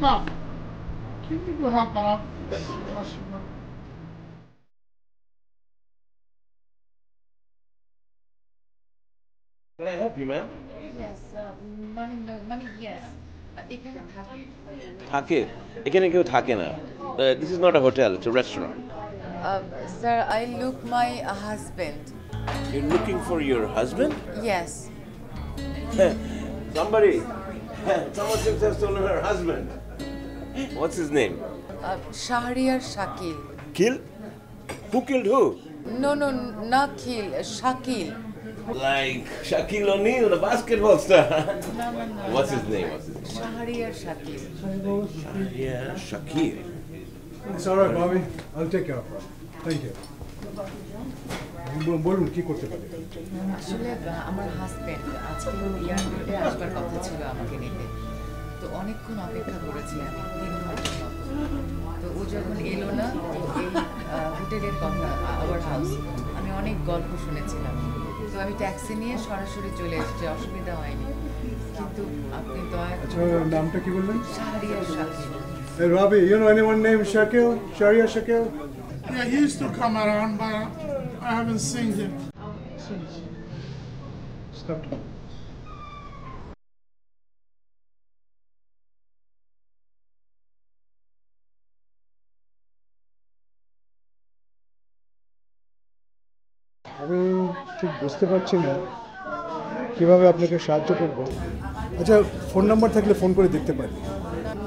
Mom, can you go help Mom? Can I help you, ma'am? Yes, money, no, money, yes. এখানে থাকে। থাকে এখানে কেউ থাকে না This is not a hotel, it's a restaurant. Sir, I look my husband. You're looking for your husband? Yes. Somebody someone seems to have stolen her husband. What's his name? Shahriar Shakil. Kill? Who killed who? No, no, not Kill, Shakil. Like Shaquille O'Neal, the basketball star. No, no, no. What's his name? What's his name? Shahriar Shakil. Yeah, Shakir. It's all right, Bobby. I'll take care of her. Thank you. বলুন কি করতে পারি? আসলে আমার husband আজকে এয়ারপোর্টে আসবার কথা ছিল আমাকে নিতে, তো অনেকক্ষণ অপেক্ষা করেছি আমি 3 ঘন্টার মতো। তো ও যখন এলো না, তো এই হোটেলের কথা, আওয়ার হাউস, আমি অনেক গল্প শুনেছিলাম, তো আমি ট্যাক্সি নিয়ে সরাসরি চলে এসেছি, অসুবিধা হয়নি। কিন্তু আপনি দয়া আচ্ছা, নামটা কি বললেন? Shahriar Shakil. Hey, Robbie, you know anyone named Shakil? Sharia Shakil? Yeah, he used to come around, but I haven't seen him. Stop. আমি ঠিক বুঝতে পারছি না কিভাবে আপনাকে সাহায্য করব। আচ্ছা, ফোন নাম্বার থাকলে ফোন করে দেখতে পারি।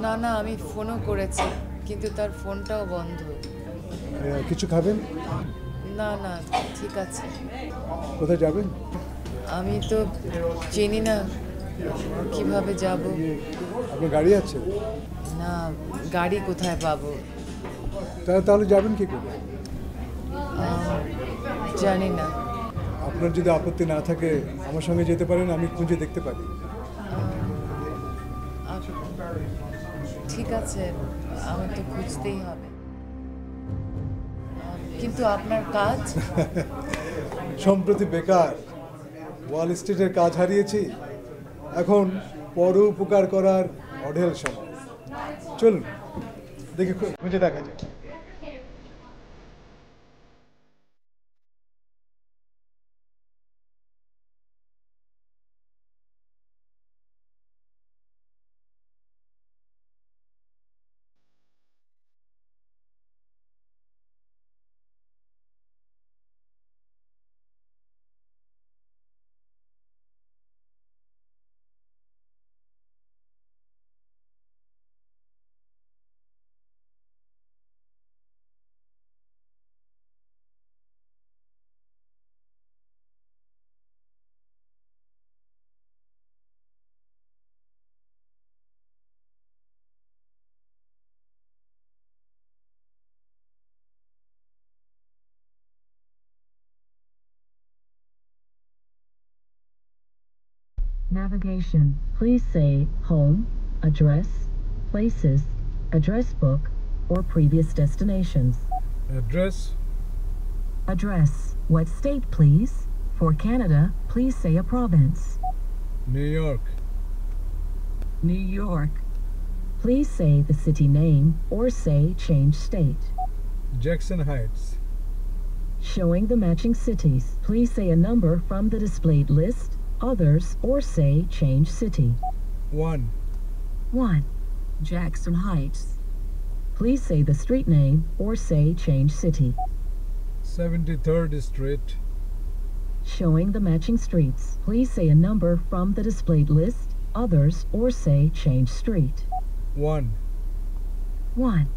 না না, আমি ফোনও করেছি, কিন্তু তার ফোনটাও বন্ধ। কিছু খাবেন? না না, ঠিক আছে। কোথায় যাবেন? আমি তো চিনি না, কিভাবে যাব। আপনার গাড়ি আছে? না, গাড়ি কোথায় পাবো? তাহলে যাবেন কি করে? জানি না। আপনার যদি আপত্তি না থাকে আমার সঙ্গে যেতে পারেন, আমি খুঁজে দেখতে পারি। ঠিক আছে, আমার তো খুঁজতেই হবে, কিন্তু আপনার কাজ? সম্প্রতি বেকার, ওয়াল স্ট্রিটের কাজ হারিয়েছি, এখন পর উপকার করার অঢেল সময়। চলুন দেখে খুঁজে দেখা যায়। Navigation. Please say home, address, places, address book, or previous destinations. Address. Address. What state, please? For Canada, please say a province. New York. New York. Please say the city name or say change state. Jackson Heights. Showing the matching cities, please say a number from the displayed list, others, or say change city. 1. 1. Jackson Heights. Please say the street name or say change city. 73rd Street. Showing the matching streets, please say a number from the displayed list, others, or say change street. 1. 1.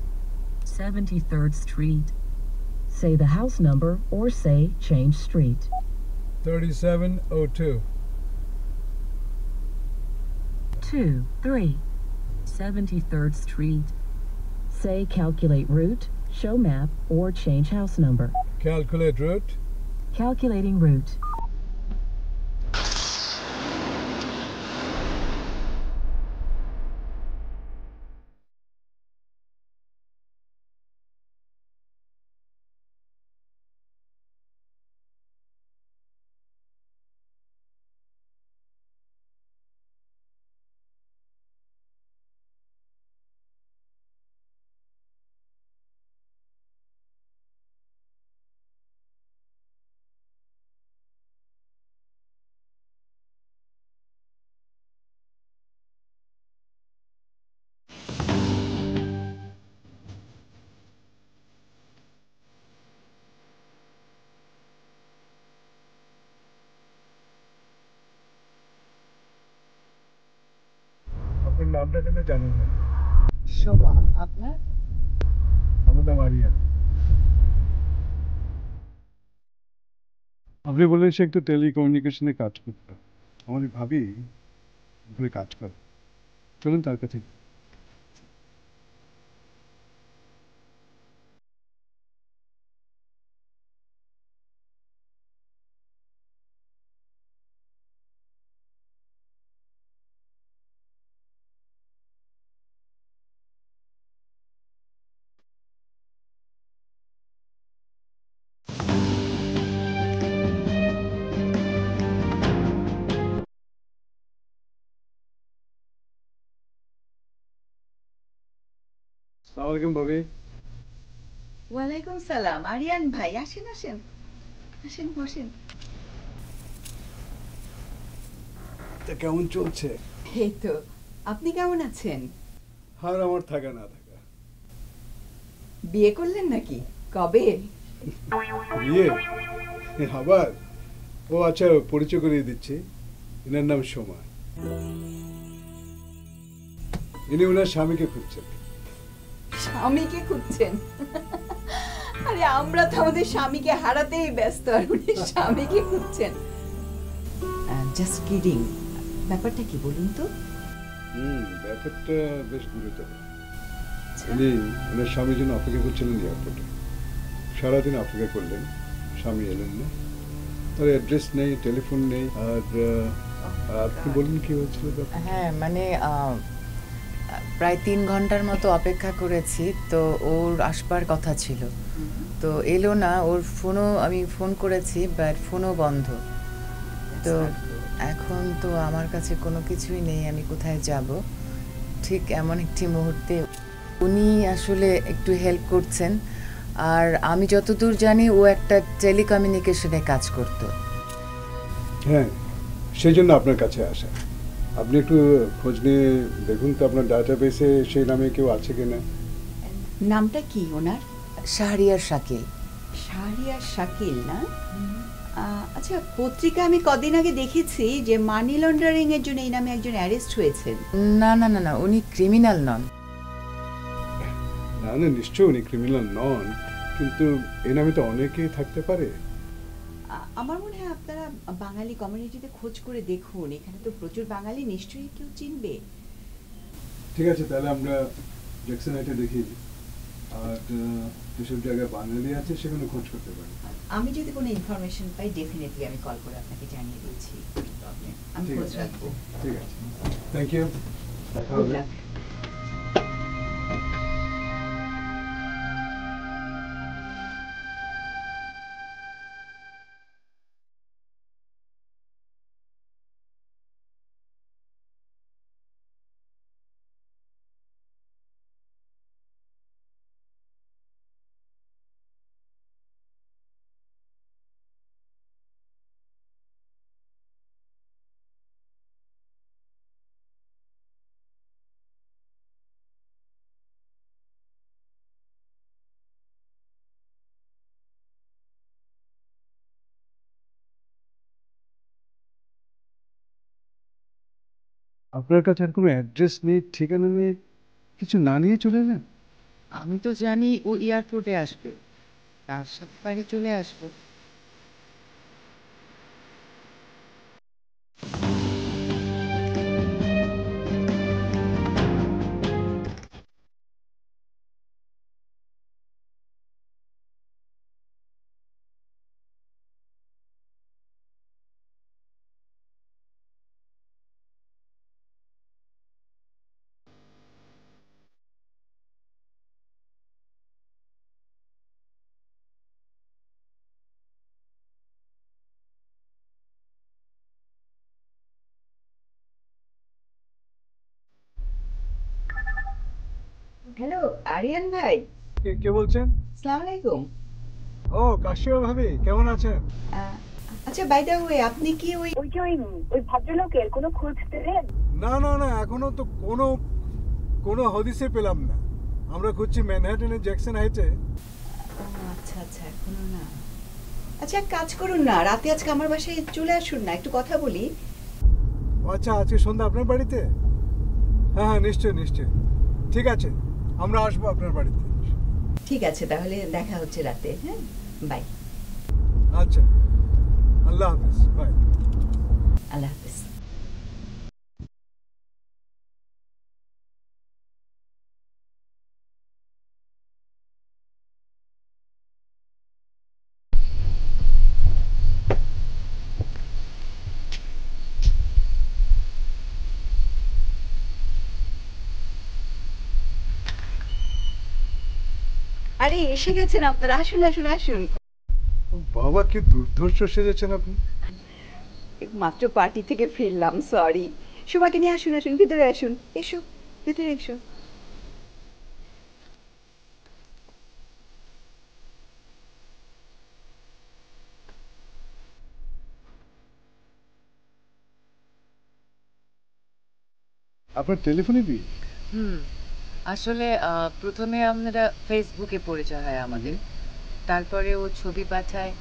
73rd Street. Say the house number or say change street. 3702. 2. 3. 73rd Street. Say calculate route, show map, or change house number. Calculate route. Calculating route. নামটা কিন্তু জানেন না। শোভা, আপনার? আমার নাম আরিয়ান। আপনি বললেন সে একটু টেলিকমিউনিকেশনে কাজ করতো। আমাদের ভাবি ওখানে কাজ করে। চলুন তার কাছে। আসসালামু আলাইকুম ভাবি। ওয়ালাইকুম সালাম। আরিয়ান ভাই, আসেন আসেন, আসেন বসেন। তা কেমন চলছে? এই তো, আপনি কেমন আছেন? আর আমার থাকা না থাকা। বিয়ে করলেন নাকি? কবে? বিয়ে? আবার? ও আচ্ছা, পরিচয় করিয়ে দিচ্ছি। এনার নাম সোমা। ইনি ওনার স্বামীকে খুঁজছেন। স্বামীকে খুঁজছেন? আরে আমরা তো আমাদের স্বামীকে হারাতেই ব্যস্ত, আর উনি স্বামীকে খুঁজছেন। Just kidding. ব্যাপারটা কি বলুন তো? ব্যাপারটা বেশ গুরুতর। উনি ওনার স্বামীর জন্য অপেক্ষা করছিলেন এয়ারপোর্টে। সারাদিন অপেক্ষা করলেন, স্বামী এলেন না। তার অ্যাড্রেস নেই, টেলিফোন নেই। আর আপনি বলুন কি হয়েছিল ব্যাপার? হ্যাঁ, মানে প্রায় 3 ঘন্টার মতো অপেক্ষা করেছি, তো ওর আসবার কথা ছিল, তো এলো না। ওর ফোনও আমি ফোন করেছি, বাট ফোনও বন্ধ। তো এখন তো আমার কাছে কোনো কিছুই নেই, আমি কোথায় যাব। ঠিক এমন একটি মুহূর্তে উনি আসলে একটু হেল্প করছেন। আর আমি যতদূর জানি ও একটা টেলিকমিউনিকেশনে কাজ করতো। হ্যাঁ, সেই জন্য আপনার কাছে আসা। আপনি একটু খোঁজ নিয়ে দেখুন তো আপনার ডাটাবেসে সেই নামে কেউ আছে কিনা। নামটা কি ওনার? শাহরিয়ার শাকিল। শাহরিয়ার শাকিল না? আচ্ছা, পত্রিকা আমি কদিন আগে দেখেছি যে মানি লন্ডারিং এর জন্য এই নামে একজন অ্যারেস্ট হয়েছেন। না না না না, উনি ক্রিমিনাল নন। না না, নিশ্চয়ই উনি ক্রিমিনাল নন, কিন্তু এই নামে তো অনেকেই থাকতে পারে। আমার মনে হয় আপনারা বাঙালি কমিউনিটিতে খোঁজ করে দেখুন, এখানে তো প্রচুর বাঙালি, নিশ্চয়ই কেউ চিনবে। ঠিক আছে, তাহলে আমরা জ্যাকসন হাইটে দেখি, আর যেসব জায়গায় বাঙালি আছে সেখানে খোঁজ করতে পারি। আমি যদি কোনো ইনফরমেশন পাই ডেফিনেটলি আমি কল করে আপনাকে জানিয়ে দিচ্ছি। আমি খোঁজ রাখবো। ঠিক আছে, থ্যাংক ইউ। দেখা হবে। আপনার কাছে আর কোনো অ্যাড্রেস নেই, ঠিকানা নেই, কিছু না নিয়ে চলে এলেন? আমি তো জানি ও এয়ারপোর্টে আসবে, তার সাথে বাইরে চলে আসবো। হ্যালো আরিয়ান ভাই। কে বলছেন? আসসালামু আলাইকুম। ও, কাশিমা ভাবি, কেমন আছেন? আচ্ছা, বাই দ্য ওয়ে, আপনি কি ওই ওই ভদ্রলোকের কোনো খোঁজ পেলেন? না না না, এখনো তো কোনো হদিসে পেলাম না। আমরা খুঁজছি ম্যানহাটনের জ্যাকসন হাইটে। আচ্ছা আচ্ছা, এখনো না। আচ্ছা, এক কাজ করুন না, রাতে আজকে আমার বাসায় চলে আসুন না, একটু কথা বলি। আচ্ছা, আজকে সন্ধ্যা আপনার বাড়িতে? হ্যাঁ হ্যাঁ নিশ্চয়ই নিশ্চয়ই, ঠিক আছে, আমরা আসবো আপনার বাড়িতে। ঠিক আছে, তাহলে দেখা হচ্ছে রাতে। হ্যাঁ, বাই। আচ্ছা, আল্লাহ হাফেজ, বাই। আল্লাহ হাফেজ। আরে এসে গেছেন আপনারা, আসুন আসুন আসুন। বাবা কি দুর্ধর্ষ সেজেছেন আপনি। মাত্র পার্টি থেকে ফিরলাম, সরি। সুমাকে নিয়ে আসুন, আসুন ভিতরে আসুন, এসো ভিতরে এসো। আপনার টেলিফোনে বিয়ে? আসলে প্রথমে আমরা ফেসবুকে পরিচয় হয় আমাদের, তারপরে ও ছবি পাঠায়,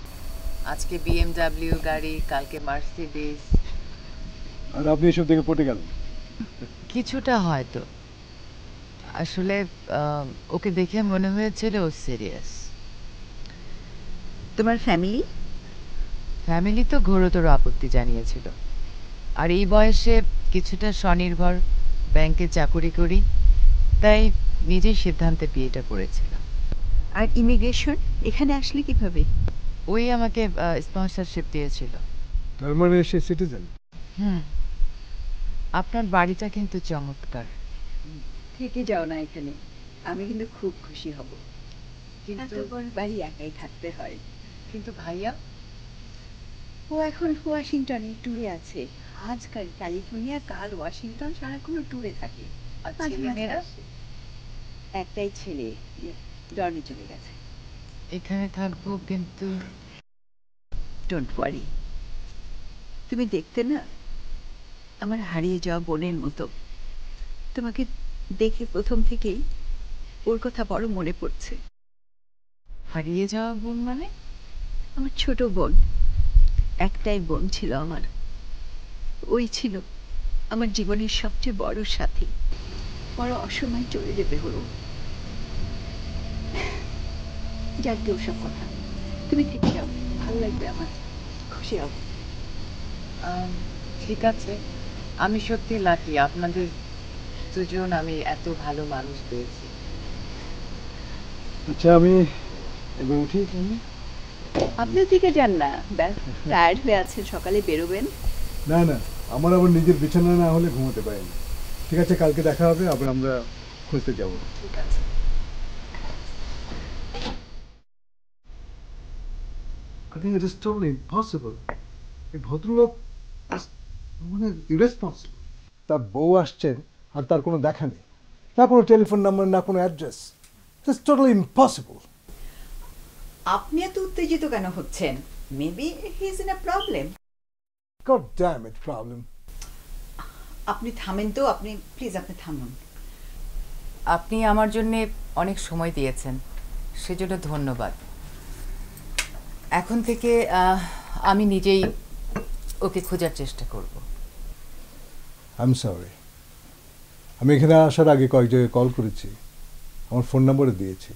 আজকে BMW গাড়ি, কালকে মার্সিডিজ। আর আপনি এসব দেখে পটে গেলেন? কিছুটা হয়তো, আসলে ওকে দেখে মনে হয়েছিল ও সিরিয়াস। তোমার ফ্যামিলি? ফ্যামিলি তো ঘোরতর আপত্তি জানিয়েছিল, আর এই বয়সে কিছুটা স্বনির্ভর, ব্যাংকে চাকুরি করি, তাই নিজের সিদ্ধান্তে বিয়েটা করেছিল। আর ইমিগ্রেশন এখানে আসলে কিভাবে? ওই আমাকে স্পন্সরশিপ দিয়েছিল। তার মানে সে সিটিজেন? আপনার বাড়িটা কিন্তু চমৎকার। থেকে যাও না এখানে, আমি কিন্তু খুব খুশি হব। কিন্তু এত বড় বাড়ি একাই থাকতে হয়। কিন্তু ভাইয়া? ও এখন ওয়াশিংটনে ট্যুরে আছে। আজকাল ক্যালিফোর্নিয়া, কাল ওয়াশিংটন, সারাক্ষণ ট্যুরে থাকে। আর মাঝে মাঝে ছেলেমেয়েরা? আসে। একটাই ছেলে, ডর্মে চলে গেছে। এখানে থাকবো, কিন্তু ডোন্ট ওয়ারি। তুমি দেখতে না আমার হারিয়ে যাওয়া বোনের মতো। তোমাকে দেখে প্রথম থেকেই ওর কথা বড় মনে পড়ছে। হারিয়ে যাওয়া বোন মানে? আমার ছোট বোন, একটাই বোন ছিল আমার। ওই ছিল আমার জীবনের সবচেয়ে বড় সাথী। বড় অসময় চলে যেতে হলো। যাকে ওসব কথা, তুমি থেকে যাও, ভালো লাগবে আমার, খুশি হব। ঠিক আছে, আমি সত্যি লাকি, আপনাদের দুজন আমি এত ভালো মানুষ পেয়েছি। আচ্ছা, আমি এবার উঠি। আপনার দিকে যান না, ব্যাস টায়ার্ড হয়ে আছেন, সকালে বেরোবেন। না না, আমার আবার নিজের বিছানা না হলে ঘুমোতে পারি না। ঠিক আছে, কালকে দেখা হবে, আবার আমরা খুঁজতে যাবো। ঠিক আছে। I think it is totally impossible. এই ভদ্রলোক মানে ইরেসপন্সিবল। তার বউ আসছেন আর তার কোনো দেখা নেই, না কোনো টেলিফোন নাম্বার, না কোনো address. It is totally impossible. আপনি এত উত্তেজিত কেন হচ্ছেন? Maybe he is in a problem. God damn it, problem. আপনি থামেন তো, আপনি প্লিজ, আপনি থামুন। আপনি আমার জন্য অনেক সময় দিয়েছেন, সেজন্য ধন্যবাদ। এখন থেকে আমি নিজেই ওকে খোঁজার চেষ্টা করব। I'm sorry. আমি এখানে আসার আগে কয়েক জায়গায় কল করেছি, আমার ফোন নম্বরে দিয়েছি।